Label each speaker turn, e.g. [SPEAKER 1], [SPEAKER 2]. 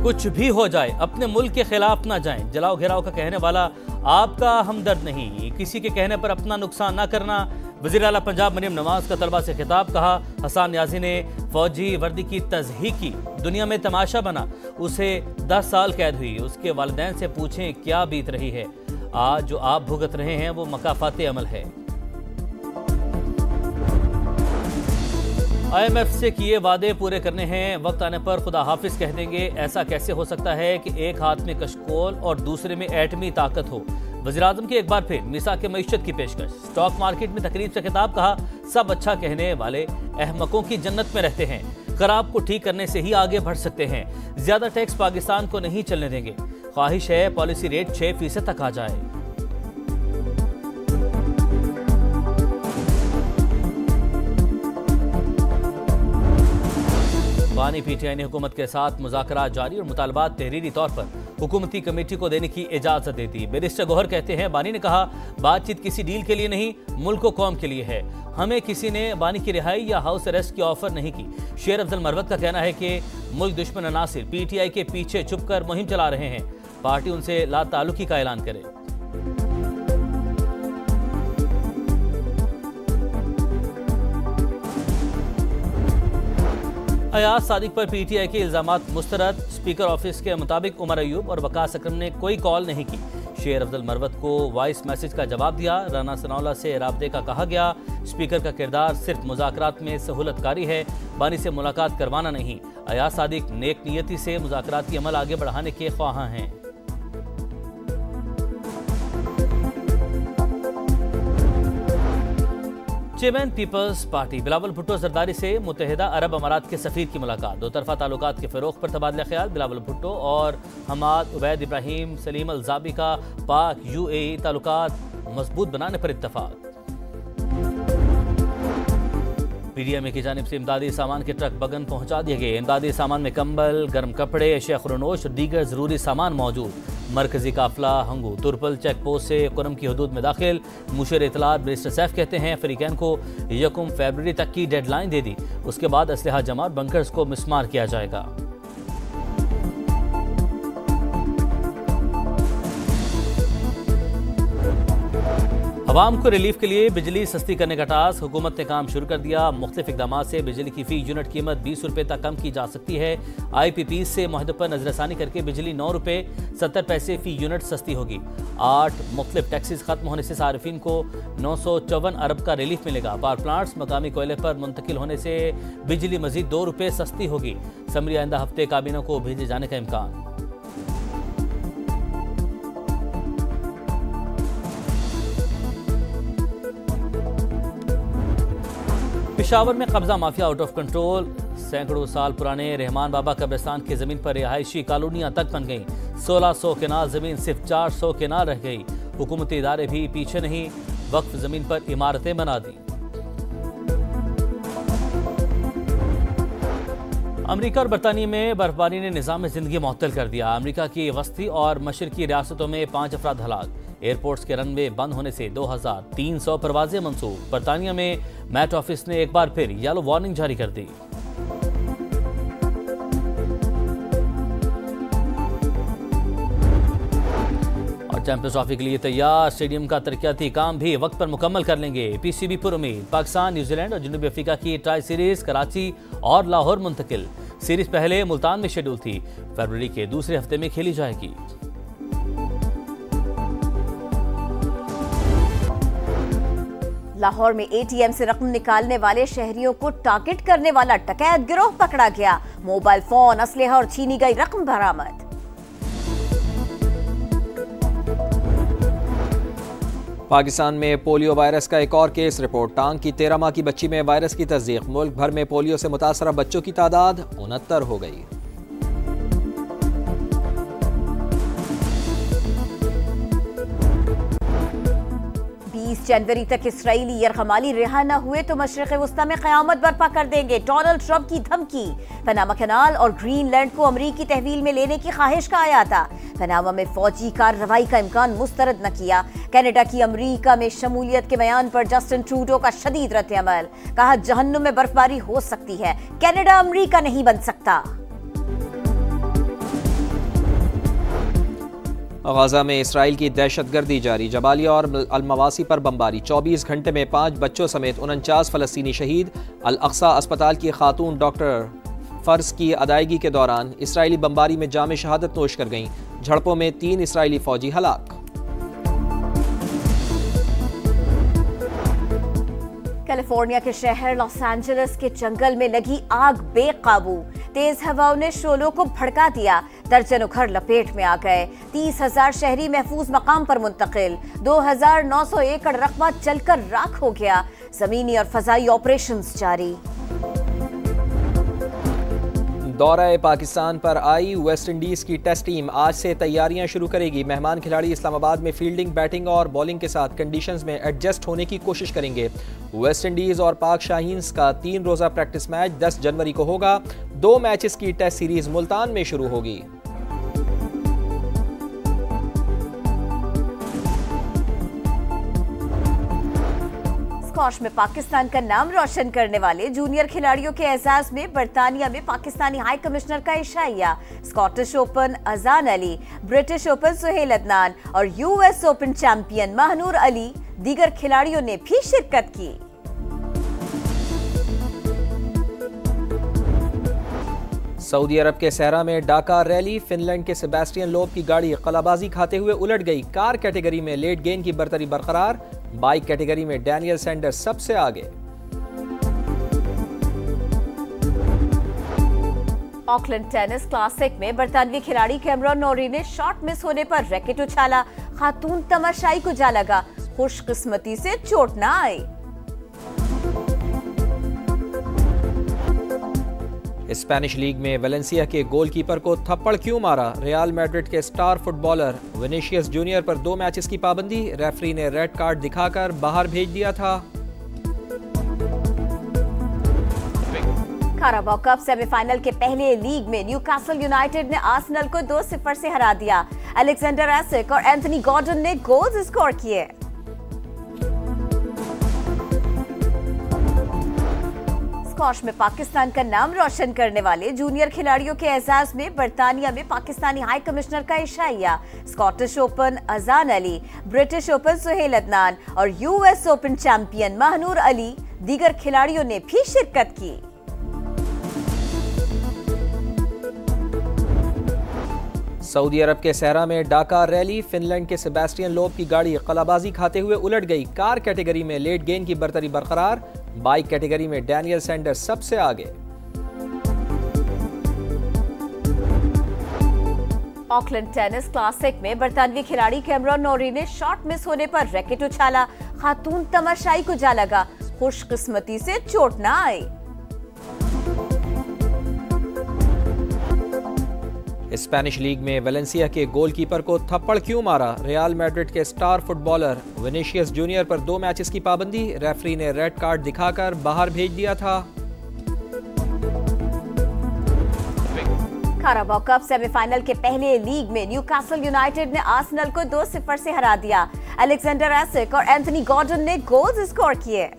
[SPEAKER 1] कुछ भी हो जाए अपने मुल्क के खिलाफ ना जाएं। जलाओ घेराव का कहने वाला आपका हमदर्द नहीं, किसी के कहने पर अपना नुकसान ना करना। वज़ीर आला पंजाब मरीम नवाज का तलबा से खिताब। कहा हसन न्याजी ने फौजी वर्दी की तज़हीक की, दुनिया में तमाशा बना, उसे 10 साल कैद हुई। उसके वालिदैन से पूछें क्या बीत रही है। आज जो आप भुगत रहे हैं वो मकाफात अमल है। IMF से किए वादे पूरे करने हैं, वक्त आने पर खुदा हाफिज कह देंगे। ऐसा कैसे हो सकता है कि एक हाथ में कशकोल और दूसरे में एटमी ताकत हो। वज़ीर-ए-आज़म की एक बार फिर मिसाक मईशत की पेशकश। स्टॉक मार्केट में तकरीब से खिताब। कहा सब अच्छा कहने वाले अहमकों की जन्नत में रहते हैं, खराब को ठीक करने से ही आगे बढ़ सकते हैं। ज्यादा टैक्स पाकिस्तान को नहीं चलने देंगे, ख्वाहिश है पॉलिसी रेट 6% तक आ जाए। बानी PTI ने हुकूमत के साथ मुज़ाकरात जारी और मुतालबात तहरीरी तौर पर हुकूमती कमेटी को देने की इजाजत दे दी। बैरिस्टर गौहर कहते हैं बानी ने कहा बातचीत किसी डील के लिए नहीं, मुल्क को कौम के लिए है। हमें किसी ने बानी की रिहाई या हाउस अरेस्ट की ऑफर नहीं की। शेर अफजल मरवत का कहना है कि मुल्क दुश्मन अनासिर PTI के पीछे छुपकर मुहिम चला रहे हैं, पार्टी उनसे लाताल्लुकी का ऐलान करे। अयाज सादिक पर PTI के इल्जामात मुस्तरद। स्पीकर ऑफिस के मुताबिक उमर अयूब और वकास अकरम ने कोई कॉल नहीं की। शेर अफजल मरवत को वॉइस मैसेज का जवाब दिया। राना सनाउल्लाह से राब्ते का कहा गया। स्पीकर का किरदार सिर्फ मुज़ाकरात में सहूलतकारी है, बानी से मुलाकात करवाना नहीं। अयाज सादिक नेक नियति से मुज़ाकराती अमल आगे बढ़ाने के ख्वाहां हैं। चेयरमैन पीपल्स पार्टी बिलावल भुट्टो जरदारी से मुत्तहिदा अरब अमारात के सफीर की मुलाकात। दो तरफा ताल्लुकात के फ़रोग़ पर तबादला ख्याल। बिलावल भुट्टो और हमाद उबैद इब्राहिम सलीम अल ज़ाबी का पाक UAE ताल्लुकात मजबूत बनाने पर इत्तफाक। PDMA की जानिब से इमदादी सामान के ट्रक बगन पहुंचा दिए गए। इमदादी सामान में कंबल, गर्म कपड़े, अशिया खुरनोश और दीगर ज़रूरी सामान मौजूद। मरकजी काफिला हंगू तुरपल चेक पोस्ट से कुरम की हदूद में दाखिल। मुशीर इत्तलात बैरिस्टर सैफ कहते हैं फरीकैन को 1 फरवरी तक की डेडलाइन दे दी, उसके बाद असलहा जमा और बंकर्स को मिसमार किया जाएगा। अवाम को रिलीफ के लिए बिजली सस्ती करने का टास्क। हुकूमत ने काम शुरू कर दिया। मुख्तलिफ इक़दामात से बिजली की फी यूनिट कीमत 20 रुपये तक कम की जा सकती है। IPP से मुहद्दे पर नजरसानी करके बिजली 9 रुपये 70 पैसे फी यूनिट सस्ती होगी। 8 मुख्तलिफ टैक्सेस खत्म होने से सार्फिन को 954 अरब का रिलीफ मिलेगा। पावर प्लांट्स मकामी कोयले पर मुंतकिल होने से बिजली मजीद 2 रुपये सस्ती होगी। समरी आइंदा हफ्ते काबीना को भेजे जाने का इम्कान। पेशावर में कब्जा माफिया आउट ऑफ कंट्रोल। सैकड़ों साल पुराने रहमान बाबा कब्रिस्तान की जमीन पर रिहायशी कॉलोनियां तक बन गईं। 1600 केनाल जमीन सिर्फ 400 केनाल रह गई। हुकूमती इदारे भी पीछे नहीं, वक्फ जमीन पर इमारतें बना दी। अमेरिका और बरतानिया में बर्फबारी ने निज़ाम जिंदगी मुअत्तल कर दिया। अमेरिका की वस्ती और मशरकी रियासतों में 5 अफराद हलाक। एयरपोर्ट्स के रनवे बंद होने से 2300 परवाजें मंसूब। बरतानिया में मैट ऑफिस ने एक बार फिर येलो वार्निंग जारी कर दी। और चैंपियंस ट्रॉफी के लिए तैयार। स्टेडियम का तरक्याती काम भी वक्त पर मुकम्मल कर लेंगे। PCB पर उम्मीद। पाकिस्तान, न्यूजीलैंड और जनूबी अफ्रीका की ट्राई सीरीज कराची और लाहौर मुंतकिल। सीरीज पहले मुल्तान में शेड्यूल थी, फरवरी के दूसरे हफ्ते में खेली जाएगी।
[SPEAKER 2] लाहौर में ATM से रकम निकालने वाले शहरियों को टारगेट करने वाला डकैत गिरोह पकड़ा गया। मोबाइल फोन, असलहा और छीनी गई रकम बरामद।
[SPEAKER 3] पाकिस्तान में पोलियो वायरस का एक और केस रिपोर्ट। टांग की 13 माह की बच्ची में वायरस की तस्दीक। मुल्क भर में पोलियो से मुतासरा बच्चों की तादाद 69 हो गई।
[SPEAKER 2] जनवरी तक इसराइली यरगमाली रिहा न हुए तो मशरिक़ वस्ता में क़यामत बर्पा कर देंगे। डोनाल्ड ट्रंप की धमकी। पनामा कैनाल और ग्रीनलैंड को अमरीकी तहवील में लेने की ख्वाहिश का आया था। पनामा में फौजी कार्रवाई का इम्कान मुस्तरद न किया। कनाडा की अमरीका में शमूलियत के बयान पर जस्टिन ट्रूडो का शदीद रद्द-ए-अमल। कहा जहन्नुम में बर्फबारी हो सकती है, कनाडा अमरीका नहीं बन सकता।
[SPEAKER 3] गाजा में इसराइल की दहशतगर्दी जारी, जबालिया और अल-मवासी पर बमबारी, 24 घंटे में 5 बच्चों समेत 49 फ़लस्तीनी शहीद। अल-अक्सा अस्पताल की खातून डॉक्टर फ़र्ज की अदायगी के दौरान इसराइली बमबारी में जाम शहादत नोश कर गईं। झड़पों में 3 इसराइली फौजी हलाक।
[SPEAKER 2] कैलिफोर्निया के शहर लॉस एंजलिस के जंगल में लगी आग बेकाबू, तेज हवाओं ने शोलों को भड़का दिया, दर्जनों घर लपेट में आ गए। 30,000 शहरी महफूज मकाम पर मुंतकिल, 2,900 एकड़ रकबा जलकर राख हो गया। जमीनी और फजाई ऑपरेशंस जारी।
[SPEAKER 3] दौरा पाकिस्तान पर आई वेस्ट इंडीज की टेस्ट टीम आज से तैयारियां शुरू करेगी। मेहमान खिलाड़ी इस्लामाबाद में फील्डिंग, बैटिंग और बॉलिंग के साथ कंडीशंस में एडजस्ट होने की कोशिश करेंगे। वेस्ट इंडीज और पाक शाहीन्स का 3 रोजा प्रैक्टिस मैच 10 जनवरी को होगा। 2 मैचेस की टेस्ट सीरीज मुल्तान में शुरू होगी।
[SPEAKER 2] स्क्वॉश में पाकिस्तान का नाम रोशन करने वाले जूनियर खिलाड़ियों के एजाज में बरतानिया में पाकिस्तानी हाई कमिश्नर का इशाया। स्कॉटिश ओपन अजान अली, ब्रिटिश ओपन सुहेल अदनान और US open champion Mahnoor Ali, दीगर खिलाड़ियों ने भी शिरकत की।
[SPEAKER 3] सऊदी अरब के सहरा में डाका रैली, फिनलैंड के सेबेस्टियन लोब की गाड़ी कलाबाजी खाते हुए उलट गई। कार कैटेगरी में लेट गेन की बरतरी बरकरार, बाइक कैटेगरी में डैनियल सैंडर्स सबसे आगे।
[SPEAKER 2] ऑकलैंड टेनिस क्लासिक में बरतानवी खिलाड़ी कैमरॉन नोरी ने शॉट मिस होने पर रैकेट उछाला, खातून तमाशाई को जा लगा, खुशकिस्मती से चोट न आई।
[SPEAKER 3] स्पेनिश लीग में वेलेंसिया के गोलकीपर को थप्पड़ क्यों मारा? रियल मैड्रिड के स्टार फुटबॉलर विनीशियस जूनियर पर 2 मैचेस की पाबंदी, रेफरी ने रेड कार्ड दिखाकर बाहर भेज दिया था।
[SPEAKER 2] काराबाओ कप सेमीफाइनल के पहले लीग में न्यूकासल यूनाइटेड ने आर्सेनल को 2-0 से हरा दिया। अलेक्जेंडर एसिक और एंथनी गॉर्डन ने गोल्स स्कोर किए। स्क्वॉश में पाकिस्तान का नाम रोशन करने वाले जूनियर खिलाड़ियों के एजाज में बरतानिया में पाकिस्तानी हाई कमिश्नर का इशाया। स्कॉटिश ओपन अजान अली, ब्रिटिश ओपन सुहेल अदनान और US open champion Mahnoor Ali, दीगर खिलाड़ियों ने भी शिरकत की।
[SPEAKER 3] सऊदी अरब के सहरा में डाका रैली, फिनलैंड के सेबेस्टियन लोब की गाड़ी कलाबाजी खाते हुए उलट गई। कार कैटेगरी में लेट गेन की बरतरी बरकरार, बाइक कैटेगरी में डैनियल सैंडर्स सबसे आगे।
[SPEAKER 2] ऑकलैंड टेनिस क्लासिक में बरतानवी खिलाड़ी कैमरॉन नोरी ने शॉट मिस होने पर रैकेट उछाला, खातून तमाशाई को जा लगा, खुशकिस्मती से चोट न आई।
[SPEAKER 3] स्पेनिश लीग में वेलेंसिया के गोलकीपर को थप्पड़ क्यों मारा? रियल मैड्रिड के स्टार फुटबॉलर विनीशियस जूनियर पर 2 मैचेस की पाबंदी, रेफरी ने रेड कार्ड दिखाकर बाहर भेज दिया था।
[SPEAKER 2] काराबाओ कप सेमीफाइनल के पहले लीग में न्यूकासल यूनाइटेड ने आर्सेनल को 2-0 से हरा दिया। अलेक्जेंडर एसिक और एंथनी गॉर्डन ने गोल्स स्कोर किए।